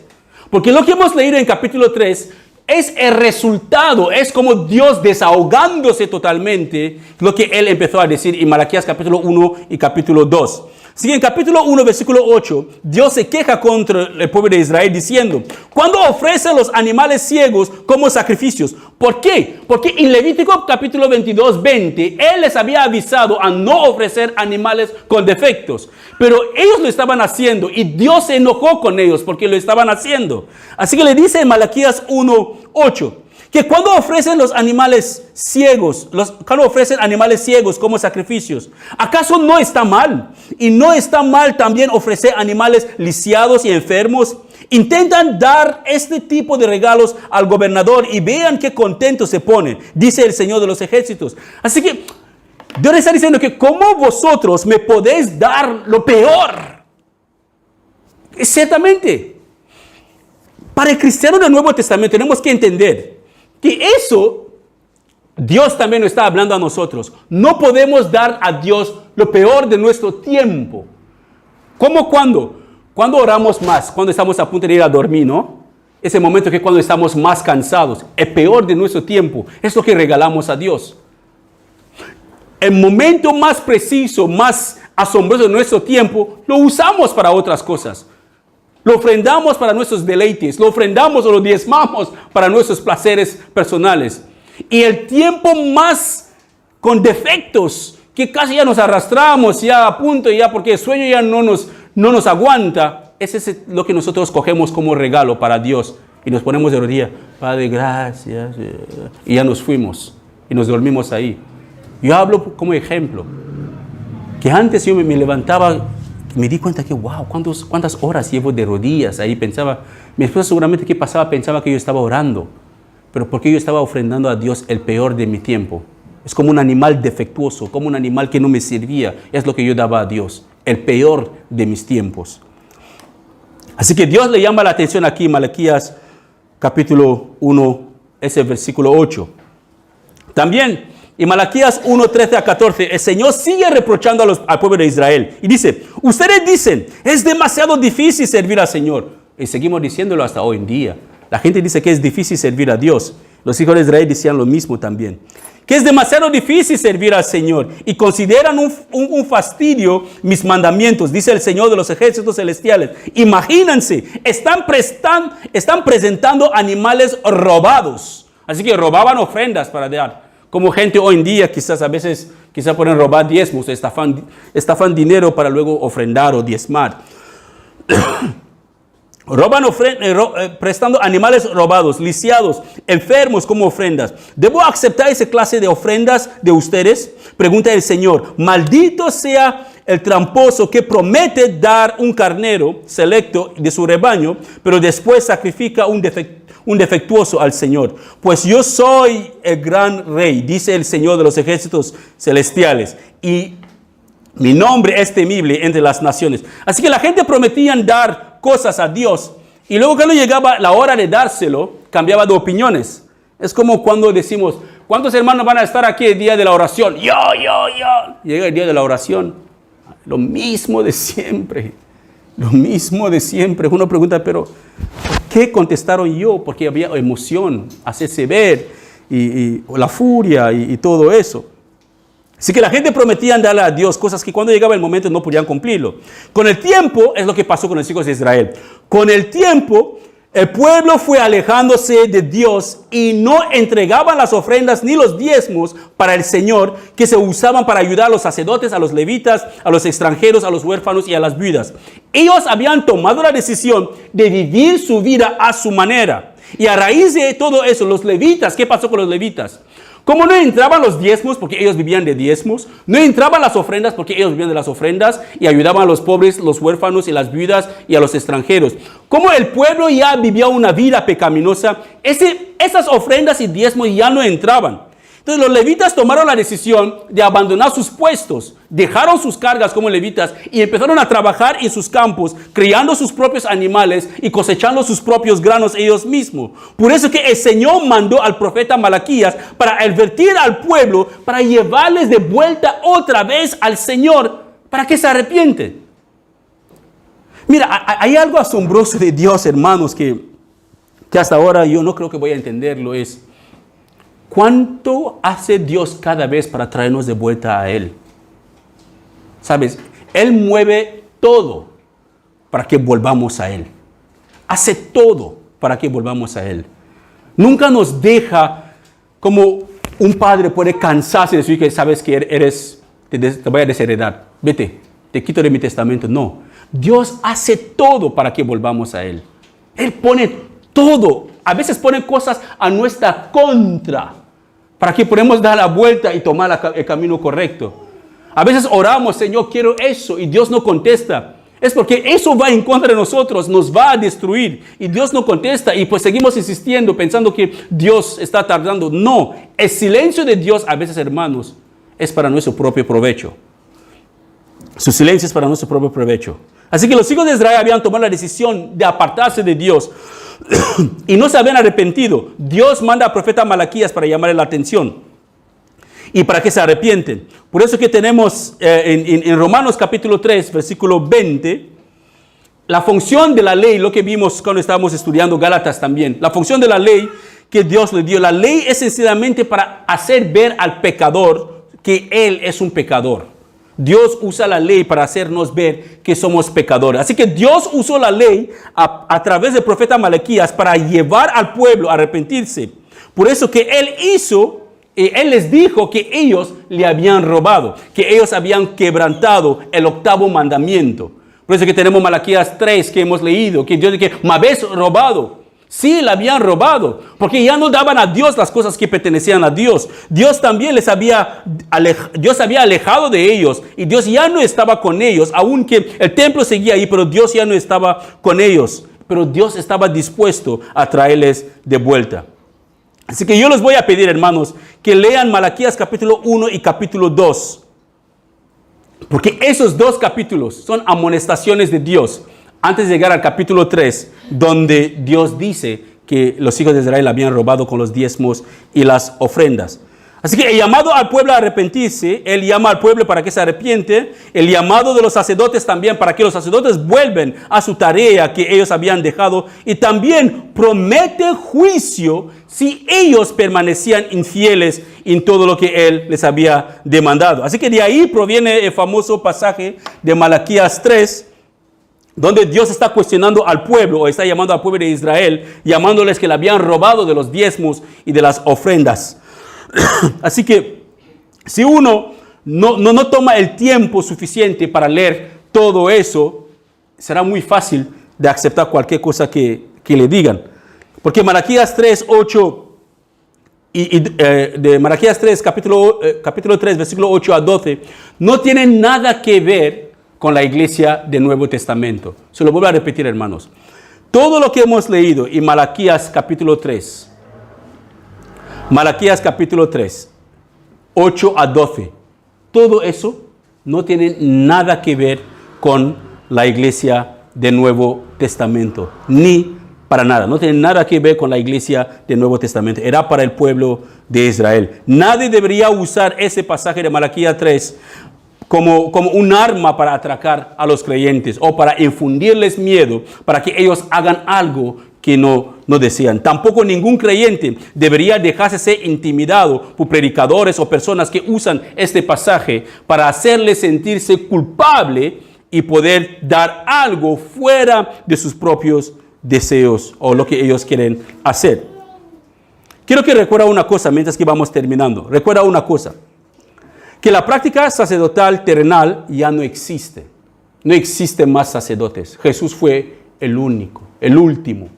Porque lo que hemos leído en capítulo 3 es el resultado, es como Dios desahogándose totalmente lo que Él empezó a decir en Malaquías capítulo 1 y capítulo 2. Así que en capítulo 1, versículo 8, Dios se queja contra el pueblo de Israel diciendo, ¿cuándo ofrecen los animales ciegos como sacrificios? ¿Por qué? Porque en Levítico capítulo 22, 20, Él les había avisado a no ofrecer animales con defectos. Pero ellos lo estaban haciendo y Dios se enojó con ellos porque lo estaban haciendo. Así que le dice en Malaquías 1, 8, que cuando ofrecen los animales ciegos, cuando ofrecen animales ciegos como sacrificios, ¿acaso no está mal? Y no está mal también ofrecer animales lisiados y enfermos. Intentan dar este tipo de regalos al gobernador y vean qué contento se pone, dice el Señor de los ejércitos. Así que Dios está diciendo que ¿cómo vosotros me podéis dar lo peor? Ciertamente, para el cristiano del Nuevo Testamento tenemos que entender que eso, Dios también nos está hablando a nosotros. No podemos dar a Dios lo peor de nuestro tiempo. ¿Cómo cuándo? Cuando oramos más, cuando estamos a punto de ir a dormir, ¿no? Ese momento que cuando estamos más cansados, el peor de nuestro tiempo, es lo que regalamos a Dios. El momento más preciso, más asombroso de nuestro tiempo, lo usamos para otras cosas. Lo ofrendamos para nuestros deleites, lo ofrendamos o lo diezmamos para nuestros placeres personales. Y el tiempo más con defectos, que casi ya nos arrastramos, ya a punto, ya porque el sueño ya no nos aguanta, ese es lo que nosotros cogemos como regalo para Dios. Y nos ponemos de rodillas, Padre, gracias. Y ya nos fuimos y nos dormimos ahí. Yo hablo como ejemplo, que antes yo me levantaba, me di cuenta que, wow, cuántas horas llevo de rodillas ahí. Pensaba, mi esposa seguramente que pasaba, pensaba que yo estaba orando, pero porque yo estaba ofrendando a Dios el peor de mi tiempo. Es como un animal defectuoso, como un animal que no me servía. Es lo que yo daba a Dios, el peor de mis tiempos. Así que Dios le llama la atención aquí, Malaquías capítulo 1, ese versículo 8. También, en Malaquías 1, 13 a 14, el Señor sigue reprochando al pueblo de Israel. Y dice, ustedes dicen, es demasiado difícil servir al Señor. Y seguimos diciéndolo hasta hoy en día. La gente dice que es difícil servir a Dios. Los hijos de Israel decían lo mismo también. Que es demasiado difícil servir al Señor. Y consideran un fastidio mis mandamientos, dice el Señor de los ejércitos celestiales. Imagínense, están presentando animales robados. Así que robaban ofrendas para dar. Como gente hoy en día, quizás a veces pueden robar diezmos, estafan dinero para luego ofrendar o diezmar. Prestando animales robados, lisiados, enfermos como ofrendas. ¿Debo aceptar esa clase de ofrendas de ustedes? Pregunta el Señor. Maldito sea el tramposo que promete dar un carnero selecto de su rebaño, pero después sacrifica un defectuoso al Señor. Pues yo soy el gran rey, dice el Señor de los ejércitos celestiales, y mi nombre es temible entre las naciones. Así que la gente prometían dar cosas a Dios, y luego cuando llegaba la hora de dárselo, cambiaba de opiniones. Es como cuando decimos, ¿cuántos hermanos van a estar aquí el día de la oración? Yo. Llega el día de la oración, lo mismo de siempre. Lo mismo de siempre. Uno pregunta, pero ¿por qué contestaron yo? Porque había emoción, hacerse ver, y la furia y todo eso. Así que la gente prometía darle a Dios cosas que cuando llegaba el momento no podían cumplirlo. Con el tiempo, es lo que pasó con los hijos de Israel. Con el tiempo, el pueblo fue alejándose de Dios y no entregaban las ofrendas ni los diezmos para el Señor que se usaban para ayudar a los sacerdotes, a los levitas, a los extranjeros, a los huérfanos y a las viudas. Ellos habían tomado la decisión de vivir su vida a su manera. Y a raíz de todo eso, los levitas, ¿qué pasó con los levitas? Como no entraban los diezmos porque ellos vivían de diezmos, no entraban las ofrendas porque ellos vivían de las ofrendas y ayudaban a los pobres, los huérfanos y las viudas y a los extranjeros. Como el pueblo ya vivía una vida pecaminosa, esas ofrendas y diezmos ya no entraban. Entonces los levitas tomaron la decisión de abandonar sus puestos, dejaron sus cargas como levitas y empezaron a trabajar en sus campos, criando sus propios animales y cosechando sus propios granos ellos mismos. Por eso que el Señor mandó al profeta Malaquías para advertir al pueblo, para llevarles de vuelta otra vez al Señor, para que se arrepienten. Mira, hay algo asombroso de Dios, hermanos, que hasta ahora yo no creo que voy a entenderlo, es ¿cuánto hace Dios cada vez para traernos de vuelta a Él? ¿Sabes? Él mueve todo para que volvamos a Él. Hace todo para que volvamos a Él. Nunca nos deja como un padre puede cansarse de decir que sabes que te voy a desheredar. Vete, te quito de mi testamento. No. Dios hace todo para que volvamos a Él. Él pone todo. A veces pone cosas a nuestra contra para que podamos dar la vuelta y tomar el camino correcto. A veces oramos, Señor, quiero eso, y Dios no contesta. Es porque eso va en contra de nosotros, nos va a destruir. Y Dios no contesta y pues seguimos insistiendo pensando que Dios está tardando. No, el silencio de Dios a veces, hermanos, es para nuestro propio provecho. Su silencio es para nuestro propio provecho. Así que los hijos de Israel habían tomado la decisión de apartarse de Dios y no se habían arrepentido. Dios manda al profeta Malaquías para llamarle la atención y para que se arrepienten. Por eso que tenemos en Romanos capítulo 3, versículo 20, la función de la ley, lo que vimos cuando estábamos estudiando Gálatas también. La función de la ley que Dios le dio. La ley es sencillamente para hacer ver al pecador que él es un pecador. Dios usa la ley para hacernos ver que somos pecadores. Así que Dios usó la ley a través del profeta Malaquías para llevar al pueblo a arrepentirse. Por eso que Él les dijo que ellos le habían robado, que ellos habían quebrantado el octavo mandamiento. Por eso que tenemos Malaquías 3 que hemos leído, que Dios dice que me habéis robado. Sí, le habían robado, porque ya no daban a Dios las cosas que pertenecían a Dios. Dios también Dios había alejado de ellos y Dios ya no estaba con ellos, aunque el templo seguía ahí, pero Dios ya no estaba con ellos. Pero Dios estaba dispuesto a traerles de vuelta. Así que yo les voy a pedir, hermanos, que lean Malaquías capítulo 1 y capítulo 2. Porque esos dos capítulos son amonestaciones de Dios. Antes de llegar al capítulo 3, donde Dios dice que los hijos de Israel habían robado con los diezmos y las ofrendas. Así que el llamado al pueblo a arrepentirse, Él llama al pueblo para que se arrepiente, el llamado de los sacerdotes también para que los sacerdotes vuelvan a su tarea que ellos habían dejado, y también promete juicio si ellos permanecían infieles en todo lo que Él les había demandado. Así que de ahí proviene el famoso pasaje de Malaquías 3, donde Dios está cuestionando al pueblo, o está llamando al pueblo de Israel, llamándoles que le habían robado de los diezmos y de las ofrendas. Así que si uno no toma el tiempo suficiente para leer todo eso, será muy fácil de aceptar cualquier cosa que le digan. Porque Malaquías 3, 8, de Malaquías 3, capítulo 3, versículo 8 a 12, no tienen nada que ver con la iglesia del Nuevo Testamento. Se lo vuelvo a repetir, hermanos. Todo lo que hemos leído en Malaquías capítulo 3, 8 a 12, todo eso no tiene nada que ver con la iglesia del Nuevo Testamento, ni para nada. No tiene nada que ver con la iglesia del Nuevo Testamento. Era para el pueblo de Israel. Nadie debería usar ese pasaje de Malaquías 3 como un arma para atracar a los creyentes o para infundirles miedo, para que ellos hagan algo que no desean. Tampoco ningún creyente debería dejarse ser intimidado por predicadores o personas que usan este pasaje para hacerle sentirse culpable y poder dar algo fuera de sus propios deseos o lo que ellos quieren hacer. Quiero que recuerda una cosa mientras que vamos terminando. Recuerda una cosa. Que la práctica sacerdotal terrenal ya no existe. No existen más sacerdotes. Jesús fue el único, el último.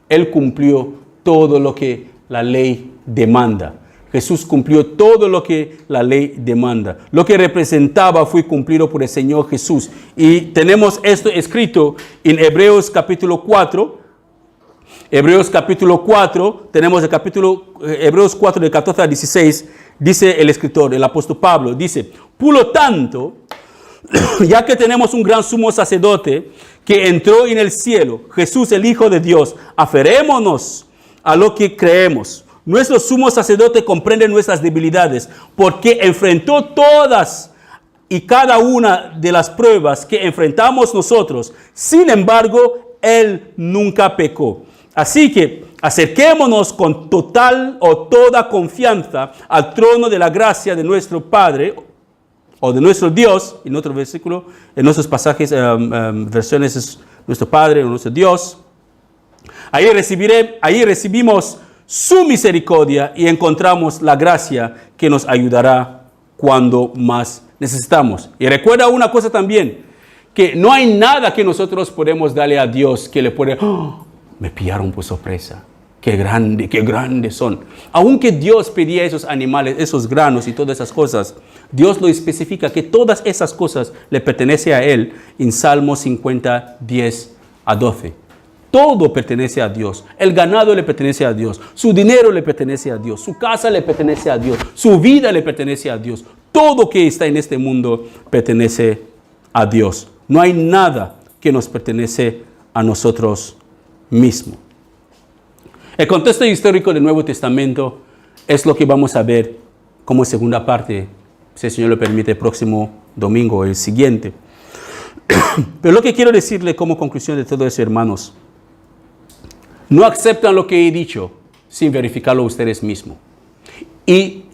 Él cumplió todo lo que la ley demanda. Jesús cumplió todo lo que la ley demanda. Lo que representaba fue cumplido por el Señor Jesús. Y tenemos esto escrito en Hebreos capítulo 4. Hebreos capítulo 4, tenemos el capítulo Hebreos 4 del 14 al 16, dice el escritor, el apóstol Pablo, dice, por lo tanto, ya que tenemos un gran sumo sacerdote que entró en el cielo, Jesús el Hijo de Dios, aferrémonos a lo que creemos. Nuestro sumo sacerdote comprende nuestras debilidades, porque enfrentó todas y cada una de las pruebas que enfrentamos nosotros. Sin embargo, Él nunca pecó. Así que acerquémonos con total o toda confianza al trono de la gracia de nuestro Padre o de nuestro Dios. En otro versículo, en nuestros pasajes, versiones es nuestro Padre o nuestro Dios. Ahí recibimos su misericordia y encontramos la gracia que nos ayudará cuando más necesitamos. Y recuerda una cosa también, que no hay nada que nosotros podemos darle a Dios que le puede... ¡Oh! Me pillaron por sorpresa. Qué grandes son. Aunque Dios pedía esos animales, esos granos y todas esas cosas, Dios lo especifica que todas esas cosas le pertenecen a Él en Salmo 50, 10 a 12. Todo pertenece a Dios. El ganado le pertenece a Dios. Su dinero le pertenece a Dios. Su casa le pertenece a Dios. Su vida le pertenece a Dios. Todo que está en este mundo pertenece a Dios. No hay nada que nos pertenece a nosotros mismos. El contexto histórico del Nuevo Testamento es lo que vamos a ver como segunda parte, si el Señor lo permite, el próximo domingo o el siguiente. Pero lo que quiero decirle como conclusión de todo eso, hermanos, no aceptan lo que he dicho sin verificarlo ustedes mismos. Y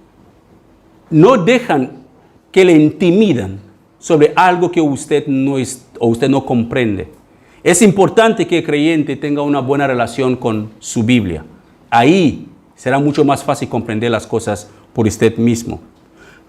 no dejan que le intimidan sobre algo que usted no comprende. Es importante que el creyente tenga una buena relación con su Biblia. Ahí será mucho más fácil comprender las cosas por usted mismo.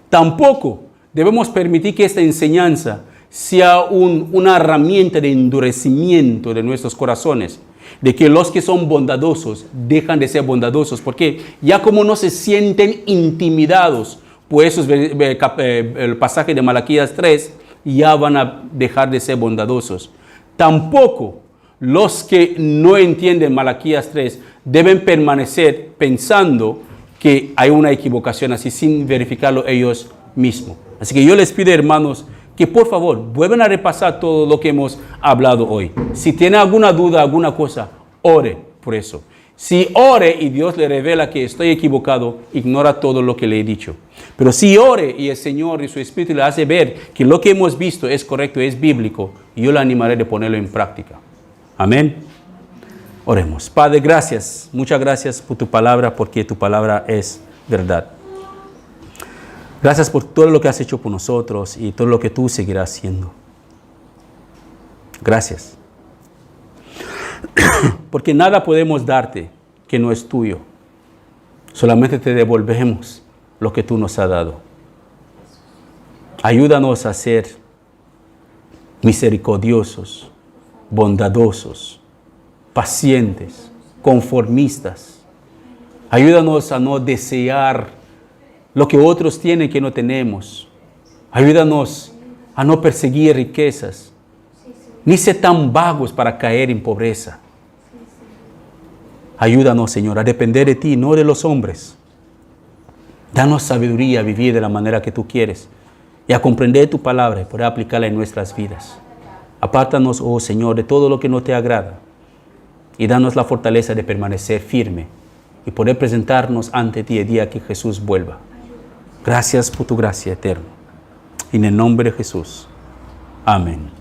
Tampoco debemos permitir que esta enseñanza sea una herramienta de endurecimiento de nuestros corazones, de que los que son bondadosos dejan de ser bondadosos, porque ya como no se sienten intimidados por esos el pasaje de Malaquías 3, ya van a dejar de ser bondadosos. Tampoco los que no entienden Malaquías 3 deben permanecer pensando que hay una equivocación así sin verificarlo ellos mismos. Así que yo les pido, hermanos, que por favor vuelvan a repasar todo lo que hemos hablado hoy. Si tiene alguna duda, alguna cosa, ore por eso. Si ore y Dios le revela que estoy equivocado, ignora todo lo que le he dicho. Pero si ore y el Señor y su Espíritu le hace ver que lo que hemos visto es correcto, es bíblico, yo le animaré de ponerlo en práctica. Amén. Oremos. Padre, gracias. Muchas gracias por tu palabra, porque tu palabra es verdad. Gracias por todo lo que has hecho por nosotros y todo lo que tú seguirás haciendo. Gracias. Porque nada podemos darte que no es tuyo. Solamente te devolvemos lo que tú nos has dado. Ayúdanos a ser misericordiosos, bondadosos, pacientes, conformistas. Ayúdanos a no desear lo que otros tienen que no tenemos. Ayúdanos a no perseguir riquezas, ni ser tan vagos para caer en pobreza. Ayúdanos, Señor, a depender de ti, no de los hombres. Danos sabiduría a vivir de la manera que tú quieres y a comprender tu palabra y poder aplicarla en nuestras vidas. Apártanos, oh Señor, de todo lo que no te agrada y danos la fortaleza de permanecer firme y poder presentarnos ante ti el día que Jesús vuelva. Gracias por tu gracia eterna. En el nombre de Jesús. Amén.